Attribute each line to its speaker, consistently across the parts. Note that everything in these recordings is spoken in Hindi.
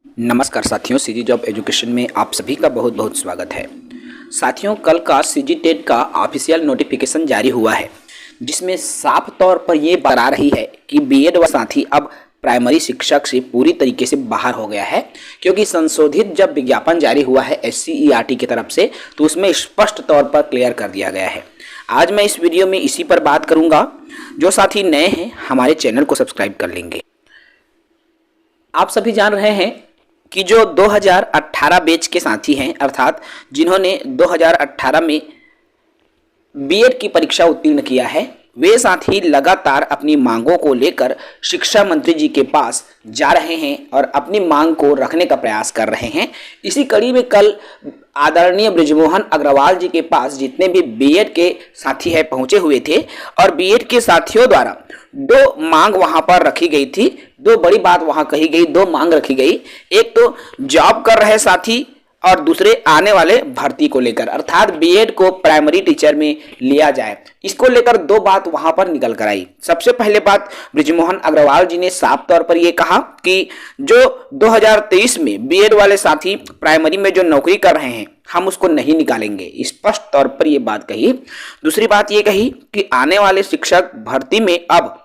Speaker 1: नमस्कार साथियों, सीजी जॉब एजुकेशन में आप सभी का बहुत बहुत स्वागत है। साथियों, कल का सीजी टेट का ऑफिशियल नोटिफिकेशन जारी हुआ है, जिसमें साफ तौर पर ये बता रही है कि बीएड व साथी अब प्राइमरी शिक्षक से पूरी तरीके से बाहर हो गया है। क्योंकि संशोधित जब विज्ञापन जारी हुआ है SCERT की तरफ से, तो उसमें स्पष्ट तौर पर क्लियर कर दिया गया है। आज मैं इस वीडियो में इसी पर बात करूंगा। जो साथी नए हैं, हमारे चैनल को सब्सक्राइब कर लेंगे। आप सभी जान रहे हैं कि जो 2018 बैच के साथी हैं, अर्थात जिन्होंने 2018 में बीएड की परीक्षा उत्तीर्ण किया है, वे साथी लगातार अपनी मांगों को लेकर शिक्षा मंत्री जी के पास जा रहे हैं और अपनी मांग को रखने का प्रयास कर रहे हैं। इसी कड़ी में कल आदरणीय बृजमोहन अग्रवाल जी के पास जितने भी बीएड के साथी हैं पहुंचे हुए थे, और बीएड के साथियों द्वारा दो मांग वहां पर रखी गई थी। दो बड़ी बात वहां कही गई, दो मांग रखी गई। एक तो जॉब कर रहे साथी और दूसरे आने वाले भर्ती को लेकर, अर्थात बीएड को प्राइमरी टीचर में लिया जाए, इसको लेकर दो बात वहां पर निकल कर आई। सबसे पहले बात, बृजमोहन अग्रवाल जी ने साफ तौर पर यह कहा कि जो 2023 में बीएड वाले साथी प्राइमरी में जो नौकरी कर रहे हैं, हम उसको नहीं निकालेंगे, स्पष्ट तौर पर यह बात कही। दूसरी बात यह कही कि आने वाले शिक्षक भर्ती में अब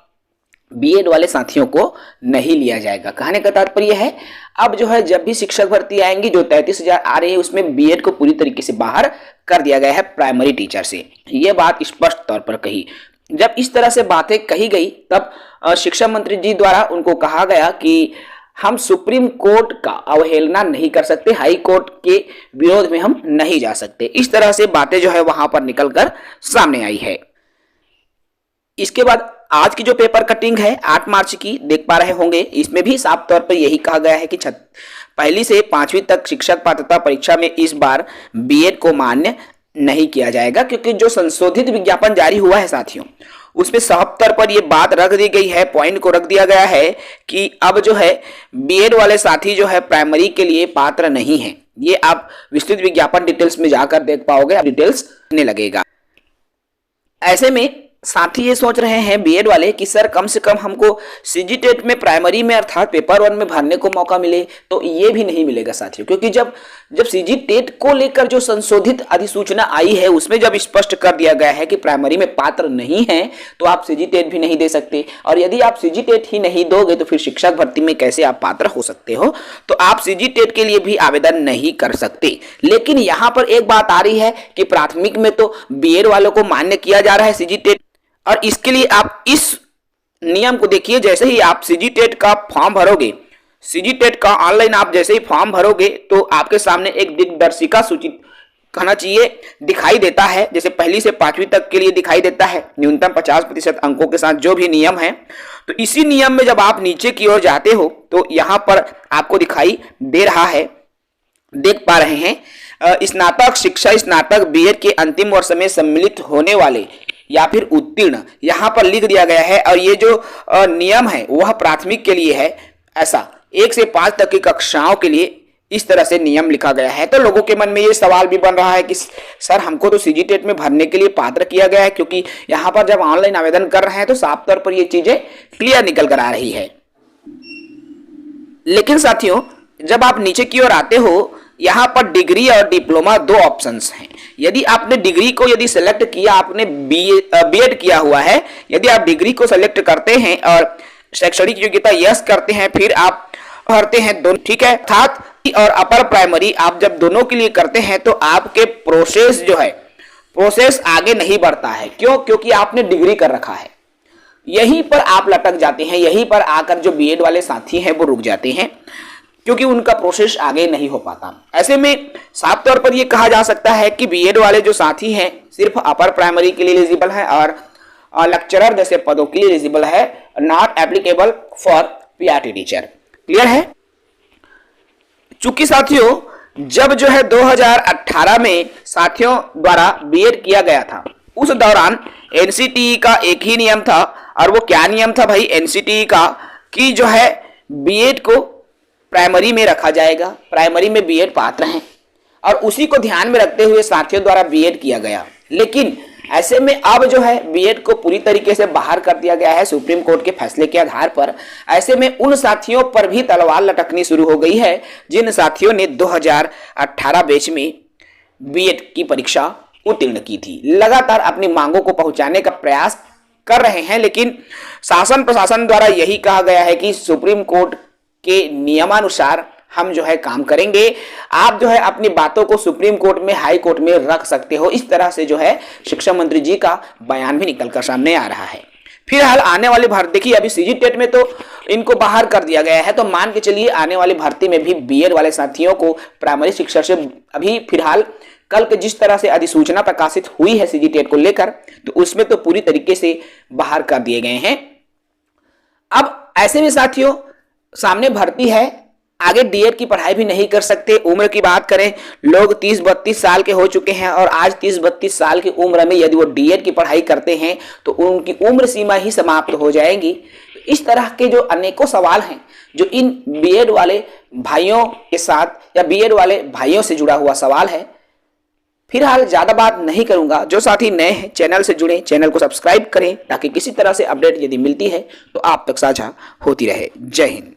Speaker 1: बीएड वाले साथियों को नहीं लिया जाएगा। कहने का तात्पर्य है, अब जो है जब भी शिक्षक भर्ती आएंगी, जो 33,000 आ रही है, उसमें बीएड को पूरी तरीके से बाहर कर दिया गया है प्राइमरी टीचर से। यह बात स्पष्ट तौर पर कही। जब इस तरह से बातें कही गई, तब शिक्षा मंत्री जी द्वारा उनको कहा गया कि हम सुप्रीम कोर्ट का अवहेलना नहीं कर सकते, हाई कोर्ट के विरोध में हम नहीं जा सकते। इस तरह से बातें जो है वहां पर निकलकर सामने आई है। इसके बाद आज की जो पेपर कटिंग है 8 मार्च की, देख पा रहे होंगे, इसमें भी साफ तौर पर यही कहा गया है कि पहली से 5वीं तक शिक्षक पात्रता परीक्षा में इस बार बीएड को मान्य नहीं किया जाएगा। क्योंकि जो संशोधित विज्ञापन जारी हुआ है साथियों, उसमें साफ तौर पर यह बात रख दी गई है, पॉइंट को रख दिया गया है कि अब जो है बीएड वाले साथी जो है प्राइमरी के लिए पात्र नहीं है। ये आप विस्तृत विज्ञापन डिटेल्स में जाकर देख पाओगे, डिटेल्स आने लगेगा। ऐसे में साथी ये सोच रहे हैं बीएड वाले कि सर कम से कम हमको सीजी टेट में प्राइमरी में अर्थात पेपर 1 में भरने को मौका मिले, तो ये भी नहीं मिलेगा साथियों। क्योंकि जब सीजी टेट को लेकर जो संशोधित अधिसूचना आई है, उसमें जब स्पष्ट कर दिया गया है कि प्राइमरी में पात्र नहीं है, तो आप सीजी टेट भी नहीं दे सकते। और यदि आप सीजी टेट ही नहीं दोगे, तो फिर शिक्षक भर्ती में कैसे आप पात्र हो सकते हो? तो आप सीजी टेट के लिए भी आवेदन नहीं कर सकते। लेकिन यहाँ पर एक बात आ रही है कि प्राथमिक में तो बीएड वालों को मान्य किया जा रहा है सीजी टेट, और इसके लिए आप इस नियम को देखिए। जैसे ही आप सीजी टेट का फॉर्म भरोगे, सीजी टेट का ऑनलाइन आप जैसे ही फॉर्म भरोगे, तो आपके सामने एक दिग्दर्शिका सूची कहना चाहिए दिखाई देता है। जैसे पहली से 5वीं तक के लिए दिखाई देता है, न्यूनतम 50% अंकों के साथ जो भी नियम है। तो इसी नियम में जब आप नीचे की ओर जाते हो, तो यहां पर आपको दिखाई दे रहा है, देख पा रहे हैं, स्नातक शिक्षा स्नातक बीएड के अंतिम वर्ष में सम्मिलित होने वाले या फिर उत्तीर्ण, यहां पर लिख दिया गया है। और ये जो नियम है वह प्राथमिक के लिए है। ऐसा 1 से 5 तक की कक्षाओं के लिए इस तरह से नियम लिखा गया है। तो लोगों के मन में ये सवाल भी बन रहा है कि सर हमको तो सीजी टेट में भरने के लिए पात्र किया गया है, क्योंकि यहां पर जब ऑनलाइन आवेदन कर रहे हैं तो साफ तौर पर ये चीजें क्लियर निकल कर आ रही है। लेकिन साथियों, जब आप नीचे की ओर आते हो, यहां पर डिग्री और डिप्लोमा दो ऑप्शंस हैं। यदि आपने डिग्री को यदि सेलेक्ट किया, आपने बीएड किया हुआ है, यदि आप डिग्री को सेलेक्ट करते हैं और शैक्षणिक योग्यता यस करते हैं, फिर आप भरते हैं दोनों, ठीक है। अर्थात और अपर प्राइमरी आप जब दोनों के लिए करते हैं, तो आपके प्रोसेस जो है, प्रोसेस आगे नहीं बढ़ता है। क्यों? क्योंकि आपने डिग्री कर रखा है। यहीं पर आप लटक जाते हैं, यहीं पर आकर जो बीएड वाले साथी हैं वो रुक जाते हैं, क्योंकि उनका प्रोसेस आगे नहीं हो पाता। ऐसे में साफ तौर पर यह कहा जा सकता है कि बीएड वाले जो साथी हैं सिर्फ अपर प्राइमरी के लिए एलिजिबल है, और लेक्चरर जैसे पदों के लिए एलिजिबल है, not applicable for PRT teacher. Clear है? चूंकि साथियों, जब जो है 2018 में साथियों द्वारा बीएड किया गया था, उस दौरान एनसीटीई का एक ही नियम था। और वो क्या नियम था भाई एनसीटीई का? कि जो है बीएड को प्राइमरी में रखा जाएगा, प्राइमरी में बीएड पात्र हैं, और उसी को ध्यान में रखते हुए साथियों द्वारा बीएड किया गया। लेकिन ऐसे में अब जो है बीएड को पूरी तरीके से बाहर कर दिया गया है सुप्रीम कोर्ट के फैसले के आधार पर। ऐसे में उन साथियों पर भी तलवार लटकनी शुरू हो गई है जिन साथियों ने 2018 बैच में बीएड की परीक्षा उत्तीर्ण की थी। लगातार अपनी मांगों को पहुंचाने का प्रयास कर रहे हैं, लेकिन शासन प्रशासन द्वारा यही कहा गया है कि सुप्रीम कोर्ट के नियमानुसार हम जो है काम करेंगे, आप जो है अपनी बातों को सुप्रीम कोर्ट में, हाई कोर्ट में रख सकते हो। इस तरह से जो है शिक्षा मंत्री जी का बयान भी निकलकर सामने आ रहा है। फिलहाल आने वाली भर्ती, देखिए अभी सीजी टेट में तो इनको बाहर कर दिया गया है, तो मान के चलिए आने वाली भर्ती में भी बीएड वाले साथियों को प्राइमरी शिक्षा से अभी फिलहाल कल के जिस तरह से अधिसूचना प्रकाशित हुई है सीजी टेट को लेकर, तो उसमें तो पूरी तरीके से बाहर कर दिए गए हैं। अब ऐसे में साथियों सामने भर्ती है, आगे डीएड की पढ़ाई भी नहीं कर सकते। उम्र की बात करें, लोग 30-32 साल के हो चुके हैं और आज 30-32 साल की उम्र में यदि वो डीएड की पढ़ाई करते हैं तो उनकी उम्र सीमा ही समाप्त हो जाएगी। इस तरह के जो अनेकों सवाल हैं जो इन बीएड वाले भाइयों के साथ या बीएड वाले भाइयों से जुड़ा हुआ सवाल है। फिलहाल ज्यादा बात नहीं करूंगा। जो साथी नए हैं चैनल से जुड़े, चैनल को सब्सक्राइब करें ताकि किसी तरह से अपडेट यदि मिलती है तो आप तक साझा होती रहे। जय हिंद।